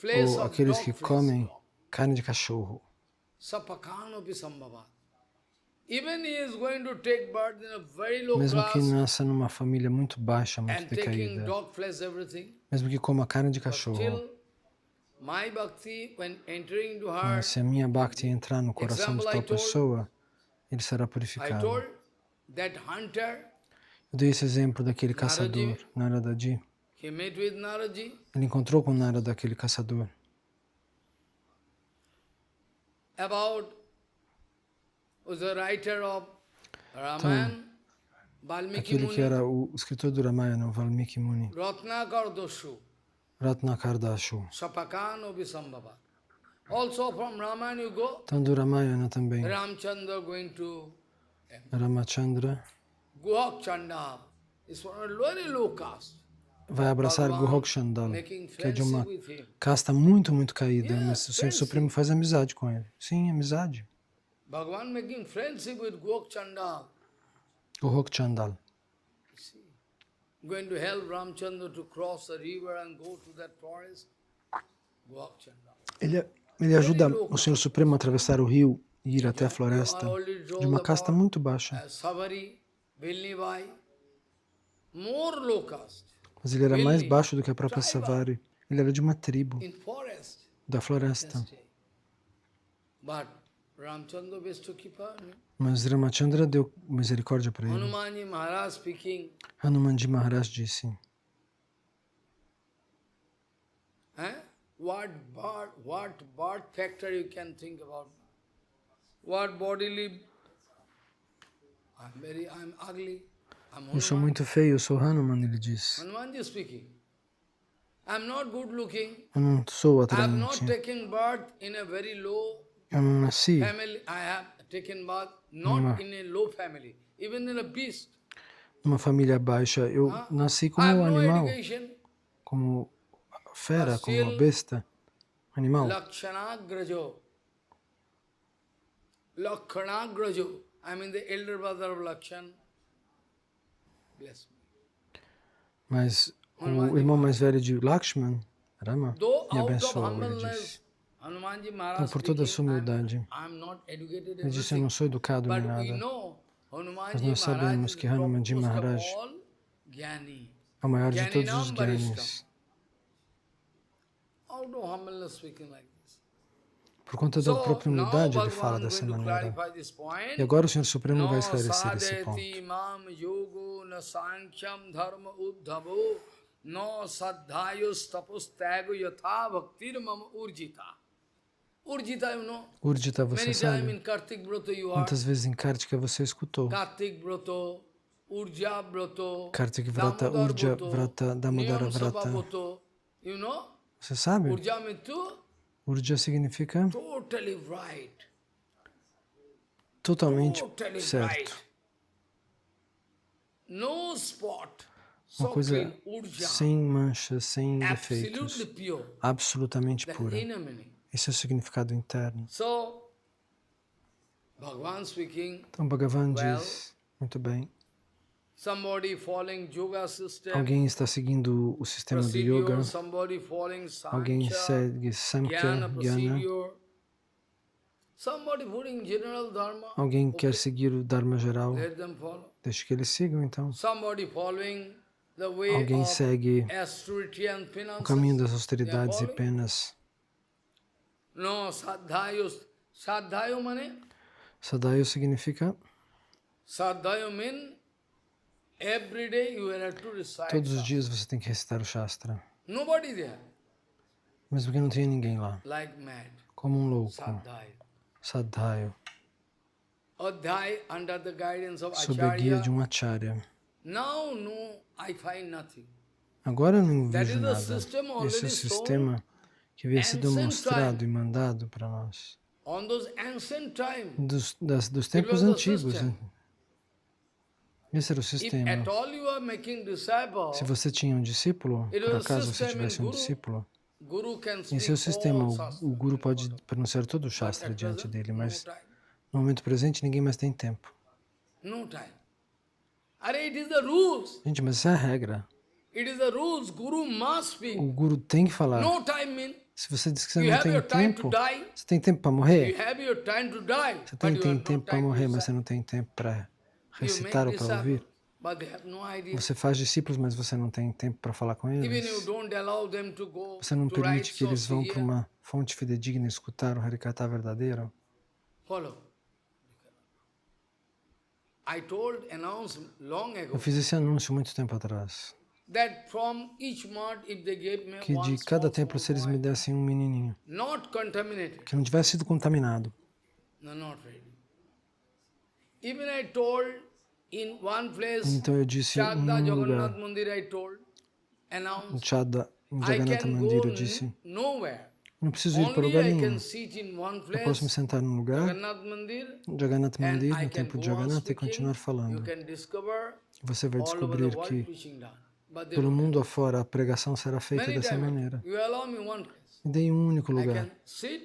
Ou aqueles que comem carne de cachorro. even he is going to take birth in a very low mesmo que class nasça numa família muito baixa, muito and taking decaída, dog flesh, everything, mesmo que coma carne de but cachorro, still my bhakti, when entering into her, mas se a minha Bhakti entrar no coração de example I tal told, pessoa, ele será I purificado. told that hunter, Eu dei esse exemplo daquele Naraji, caçador, Naradaji. he met with Naraji, Ele encontrou com Narada, aquele caçador, about was the writer of Ramayana, Valmiki aquele que Muni, era o escritor do Ramayana, o Valmiki Muni, Ratnakar Doshu, Ratnakardashu. Sapakano Visambhava. Also from Ramayana you go, Então, do Ramayana também, Ramchandra going to Ramachandra Guhak Chandab. It's from a very low caste. vai abraçar Bhagavan Guhok Chandal, making que é de uma friendship with him. casta muito, muito caída, mas Yes, o Senhor Supremo faz amizade com ele. Sim, amizade. Bhagavan making friendship with Guhak Chandab. Guhok Chandal. See, going to help Ramchandra to cross the river and go to that forest. Guhak Chandab. Ele ajuda o Senhor Supremo a atravessar o rio e ir até a floresta de uma casta muito baixa. Savari, Vilnibai, more low caste, Mas ele era mais baixo do que a própria Savari. Ele era de uma tribo in forest. da floresta. But Ramchandra Vishtukhipa, Mas Ramachandra deu misericórdia para ele. Hanumanji Maharaj speaking, Hanumanji Maharaj disse: what birth factor you can think about? What bodily? I'm ugly. eu sou muito feio, eu sou Hanuman, ele disse. Hanumanji speaking. I'm not good looking. Eu não sou I have not atraente. taken birth in a very low Eu não nasci family. I have taken birth not in a low family, even in a beast. numa família baixa. Eu nasci I como have um no animal, education. como fera, como uma besta. Animal. Lakshanagrajo. Lakshanagrajo. I mean the elder brother of Lakshan. Bless me. Mas o irmão mais velho de Lakshman, Rama, Though me out of abençoou, ele humbleness, disse. Hanumanji Então, Maharaj por toda a speaking, sua humildade, I'm not educated ele disse: eu everything. não sou educado nem But we nada. know Mas Hanumanji nós sabemos Maharaj que is Hanumanji most of Maharaj all Gyani. é o maior de todos os Gyaninam Varishtam. Gyanis. Out of humbleness speaking like this. Por conta da própria now humildade, ele fala Bhagavan dessa going to maneira. clarify this point. E agora o Senhor Supremo vai No esclarecer esse ponto. sadheti mam yogo na sankyam dharma uddhavo no sadhayus tapus tago yatha bhaktir mam urjita. Urjita, you know. Urjita, você Many times sabe? in Kartik Brata you heard. Muitas vezes em Kartika você escutou. Kartik Brata, Urja Brata, Kartik Vrata, Urja Vrata, Damodara Vrata. You know? Você sabe? Urja Mitu, Urja significa totally right. totalmente Totally certo. right. No spot. Uma So coisa clean, Urja. sem manchas, sem Absolutely defeitos. pure. Absolutamente That's pura. inner meaning. Esse é o significado interno. So, Bhagavan speaking, Então Bhagavan well, diz, muito bem, somebody following yoga system, alguém está seguindo o sistema do yoga, procedure, somebody following alguém Sankhya, segue Samkhya, Jnana Jnana, procedure, somebody putting general dharma, alguém okay, quer seguir o Dharma geral, let them follow. deixe que eles sigam então. Somebody following the way Alguém of segue austerity and finances, o caminho das they are austeridades e following. penas. No, sadhayu mane, Sadhayu significa sadhayu mean every day you have to recite. todos os dias você tem que recitar o Shastra, Nobody there, mesmo que não tenha ninguém lá, like mad, como um louco. sadhayu. Sadhayu, Adhyay under the guidance of sob a guia de Acharya. um Acharya. Now, no, I find nothing. Agora eu não That vejo is the nada. system Esse é already o sistema que havia sido ancient mostrado time. e mandado para nós. On those ancient times, Dos tempos was the antigos. system. Né? Esse era o if sistema. at all you are making disciple, Se você tinha um discípulo, it por was acaso você system in tivesse um Guru. discípulo, Guru can esse é o speak sistema. all O Shastra. Guru pode pronunciar todo o But Shastra at diante present, dele, no mas time. no momento presente ninguém mais tem tempo. No time. Are it is the rules. Gente, mas isso é a regra. It is the rules. Guru must speak. O Guru tem que falar. No time mean Se você diz que você não tem tempo, você tem tempo para morrer? Você tem tempo para morrer, mas você não tem tempo para recitar ou para ouvir? Você faz discípulos, mas você não tem tempo para falar com eles? Você não permite que eles vão para uma fonte fidedigna escutar o Harikata verdadeiro? Eu fiz esse anúncio muito tempo atrás, que de cada templo, se eles me dessem um menininho, que não tivesse sido contaminado. Então eu disse em um lugar, no Chada, em Jagannatha Mandir, eu disse, não preciso ir para lugar nenhum. Eu posso me sentar num lugar, no Jagannatha Mandir, no templo de Jagannatha, e continuar falando. Você vai descobrir que pelo mundo afora a pregação será feita dessa maneira. Me dê um único lugar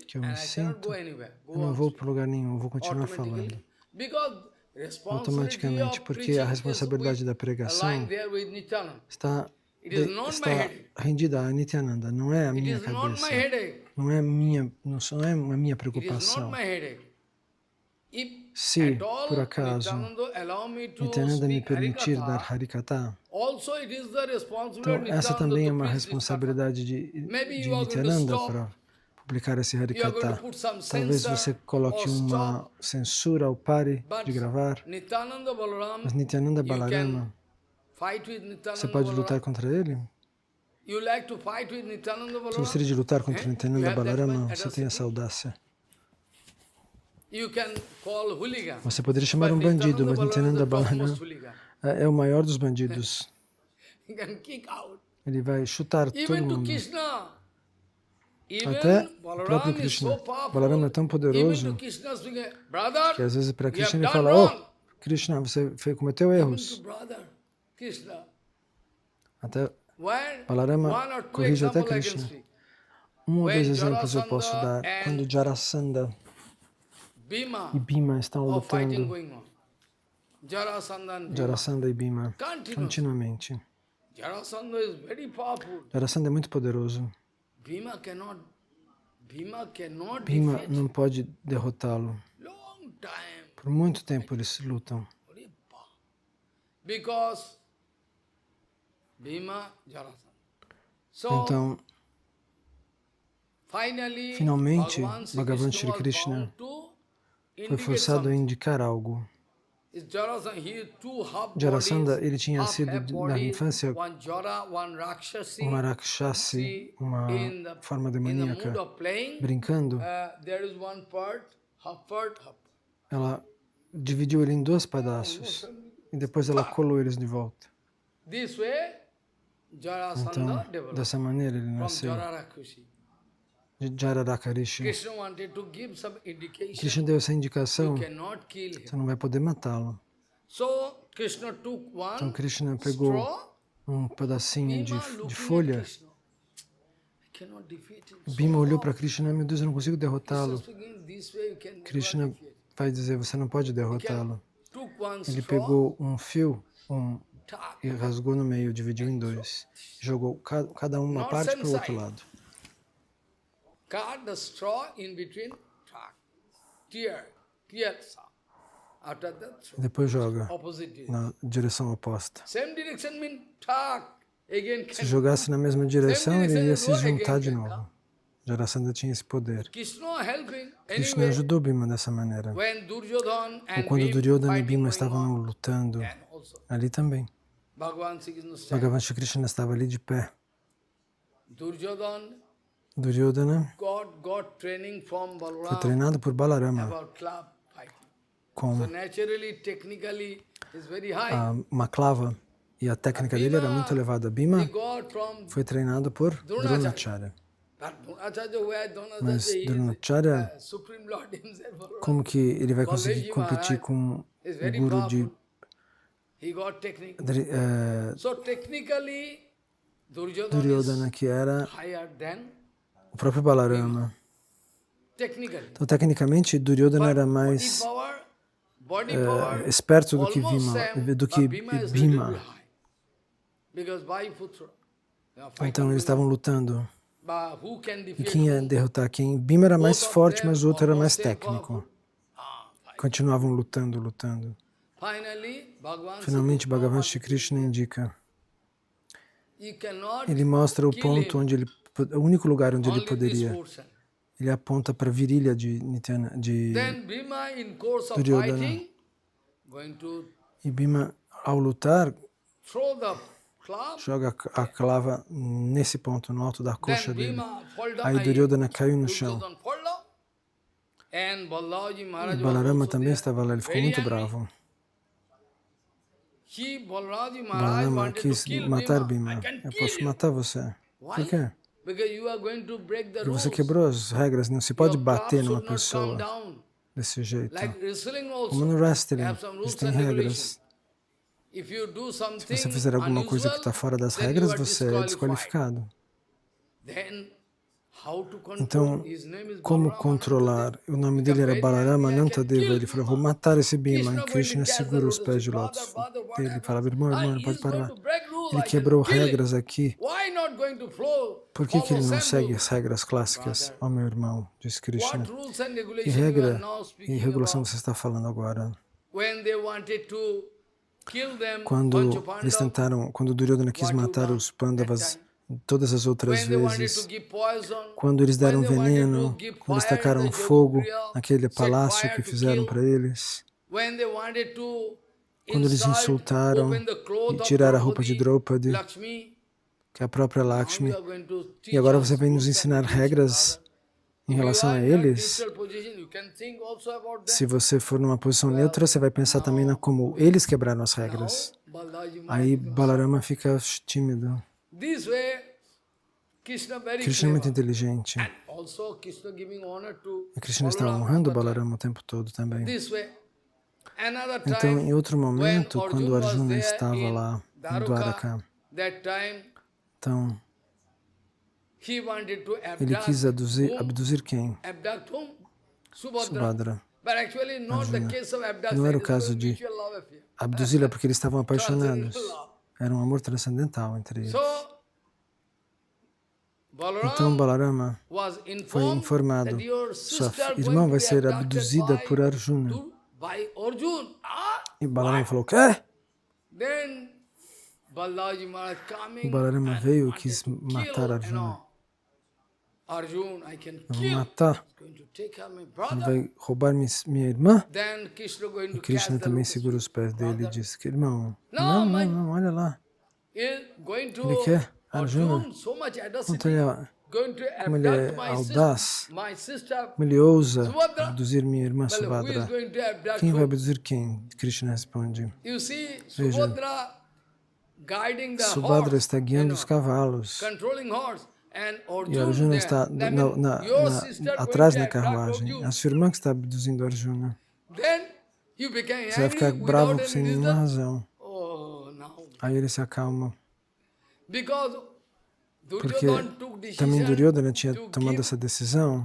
que eu me sinto, eu não vou para lugar nenhum, eu vou continuar falando. Automaticamente, porque a responsabilidade da pregação está rendida a Nityananda, não é a minha cabeça, não é a minha preocupação. Se, por acaso, Nityananda me permitir dar Harikata, então essa também é uma responsabilidade de Nityananda para publicar esse Harikata. Talvez você coloque uma censura ou pare de gravar, mas Nityananda Balarama, você pode lutar contra ele? Se você gostaria de lutar contra Nityananda Balarama, você tem essa audácia. Você poderia chamar um bandido, mas Nityananda Balarama é o maior dos bandidos. Ele vai chutar todo mundo. Até o próprio Krishna. Balarama é tão poderoso que às vezes para Krishna ele fala, oh, Krishna, você cometeu erros. Até Balarama corrige até Krishna. Um ou dois exemplos eu posso dar. Quando Jarasandha e Bhima estão lutando, Jarasandha e Bhima, continuamente. Jarasandha é muito poderoso. Bhima não pode derrotá-lo. Por muito tempo eles lutam. Então, finalmente, Bhagavan Shri Krishna foi forçado a indicar algo. Jarasandha, ele tinha sido na infância uma Rakshasi, uma forma demoníaca, brincando. Ela dividiu ele em 2 pedaços e depois ela colou eles de volta. Então, dessa maneira ele nasceu. De Jararakarishi. Krishna deu essa indicação, você não vai poder matá-lo. Então Krishna pegou um pedacinho de folha. Bhima olhou para Krishna, meu Deus, eu não consigo derrotá-lo. Krishna vai dizer, você não pode derrotá-lo. Ele pegou um fio e rasgou no meio, dividiu em 2. Jogou cada uma parte para o outro lado. Depois joga na direção oposta. Se jogasse na mesma direção, ele ia se juntar de novo. Jarasandha tinha esse poder. Krishna ajudou Bhima dessa maneira. Ou quando Duryodhana e Bhima estavam lutando, ali também. Bhagavan Shri Krishna estava ali de pé. Duryodhana foi treinado por Balarama com uma clava e a técnica dele era muito elevada. Bhima foi treinado por Dronacharya. Mas Dronacharya, como que ele vai conseguir competir com o guru de Duryodhana, que era o próprio Balarama? Então, tecnicamente, Duryodhana era mais esperto do que Bhima. Então, eles estavam lutando. E quem ia derrotar quem? Bhima era mais forte, mas o outro era mais técnico. Continuavam lutando, lutando. Finalmente, Bhagavan Shri Krishna indica. Ele mostra o ponto onde ele, o único lugar onde ele poderia. Ele aponta para a virilha de Duryodhana. E Bhima, ao lutar, joga a clava nesse ponto, no alto da coxa dele. Aí Duryodhana caiu no chão. E Balarama também estava lá, ele ficou muito bravo. Balarama quis matar Bhima. Eu posso matar você. Por quê? Porque você quebrou as regras, não se pode bater numa pessoa desse jeito. Como no wrestling, existem regras. Se você fizer alguma coisa que está fora das regras, você é desqualificado. Então, como controlar? O nome dele era Balarama Nantadeva. Ele falou, vou matar esse Bhima. E Krishna segura os pés de lótus. Ele falava, irmão, pode parar. Ele quebrou regras aqui. Por que ele não segue as regras clássicas? Oh, meu irmão, disse Krishna. Que regra e regulação você está falando agora? Quando Duryodhana quis matar os Pandavas todas as outras vezes, quando eles deram veneno, quando eles tacaram fogo naquele palácio que fizeram para eles, quando eles insultaram e tiraram a roupa de Draupadi, que é a própria Lakshmi, e agora você vem nos ensinar regras em relação a eles. Se você for numa posição neutra, você vai pensar também na como eles quebraram as regras. Aí Balarama fica tímido. Krishna é muito inteligente. E Krishna está honrando Balarama o tempo todo também. Então, em outro momento, quando Arjuna estava lá em Dwaraka, então, ele quis abduzir quem? Subhadra. Arjuna. Não era o caso de abduzi-la porque eles estavam apaixonados. Era um amor transcendental entre eles. Então Balarama foi informado, sua irmã vai ser abduzida por Arjuna. E Balarama falou, o quê? Balarama veio e quis matar Arjuna. Eu vou matar. Ele vai roubar minha irmã? E Krishna também segura os pés dele e diz, irmão, não, olha lá. Ele quer Arjuna. Como ele é audaz, como ele ousa abduzir minha irmã Subhadra. Quem vai abduzir quem? Krishna responde. Veja, Subhadra está guiando os cavalos. E Arjuna está atrás na carruagem. A sua irmã que está abduzindo Arjuna. Você vai ficar bravo sem nenhuma razão. Aí ele se acalma. Porque também Duryodhana tinha tomado essa decisão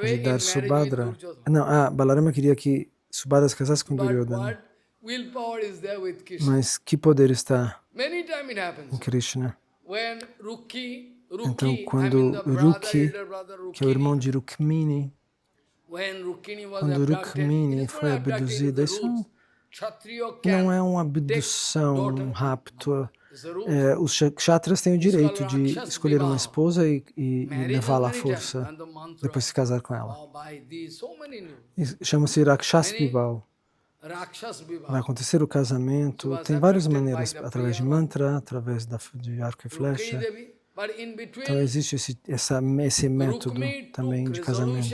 de dar Subhadra. Não, Balarama queria que Subhadra se casasse com Duryodhana. Mas que poder está em Krishna? Então, quando Ruki, que é o irmão de Rukmini, quando Rukmini foi abduzida, isso não é uma abdução, um rapto. Os kshatras têm o direito de escolher uma esposa e levá-la à força, depois se casar com ela. Chama-se Rakshas Vivaha. Vai acontecer o casamento, tem várias maneiras, através de mantra, através de arco e flecha. Então existe esse método também de casamento.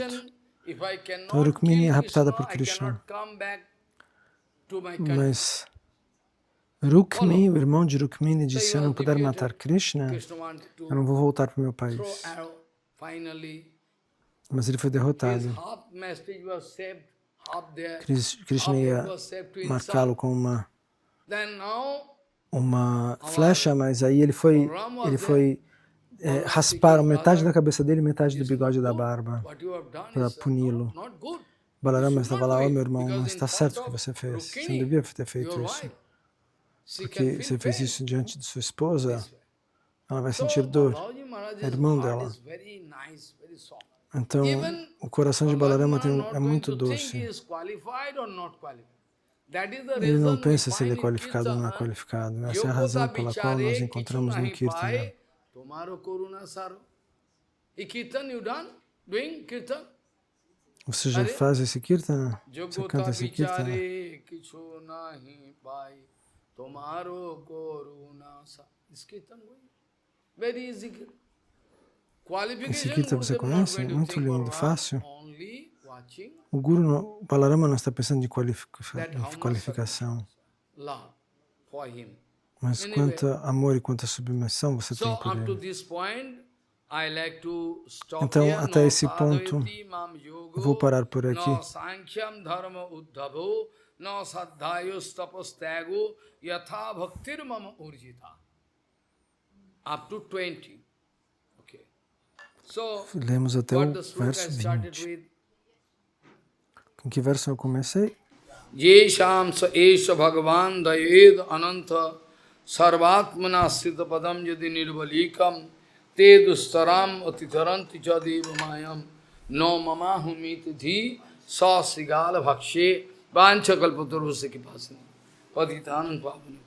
Então Rukmini é raptada por Krishna. Mas Rukmini, o irmão de Rukmini, disse, se eu não puder matar Krishna, eu não vou voltar para o meu país. Mas ele foi derrotado. Krishna ia marcá-lo com uma flecha, mas aí ele foi raspar metade da cabeça dele e metade do bigode da barba para puni-lo. Balarama estava lá, meu irmão, mas está certo o que você fez. Você não devia ter feito isso. Porque você fez isso diante de sua esposa. ela vai sentir dor. É irmão dela. Então, o coração de Balarama é muito doce. Ele não pensa se ele é qualificado ou não é qualificado. Essa é a razão pela qual nós encontramos no Kirtana. Você já faz esse Kirtana? Você canta esse Kirtana? Esse Kirtana você conhece? Muito lindo, fácil. O Guru, o Balarama não está pensando em qualificação. Mas quanto amor e quanta submissão você tem por ele. Então, até esse ponto, vou parar por aqui. Lemos até o verso 20. Com que verso eu comecei? Yesham sa esha bhagavan dayed ananta sarvatmana siddha padam yadi nirvalikam te dustaram atitaranti jadeva mayam no mamahumiti dhi sa sigala bhakshe vancha kalpatarvasa kipasana patitanam pavana